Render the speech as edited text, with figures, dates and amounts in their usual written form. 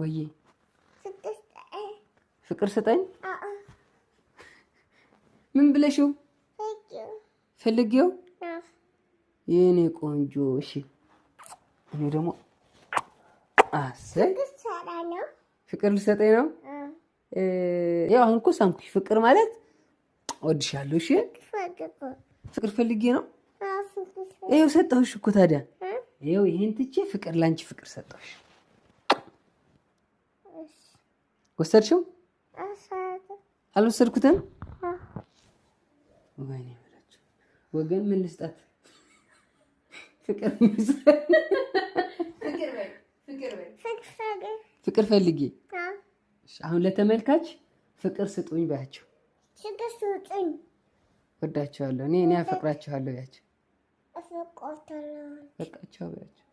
ወይ ፍቅር ስጠኝ ምን ብለሽው ፈልጌው የኔ ቆንጆ እሺ እኔ ደግሞ አሰይ ፍቅር ልሰጠኝ ነው ያው አሁን እኮ ሳምኩሽ ፍቅር ማለት ወድሻለሁ እሺ ፍቅር ፈልጌ ነው ይኸው ሰጠሁሽ እኮ ታዲያ ይኸው ይሄን ትቼ ፍቅር ላንቺ ፍቅር ሰጠሁሽ ወሰድሽው አልወሰድኩትም ወይኔ በላች ወገን ምን ልስጣት ፍቅር ፍቅር ፈልጌ አሁን ለተመልካች ፍቅር ስጡኝ ባያቸው ፍቅር ስጡኝ ወዳቸዋለሁ እኔ አፈቅራቸዋለሁ ያቸው በቃቸው ባያቸው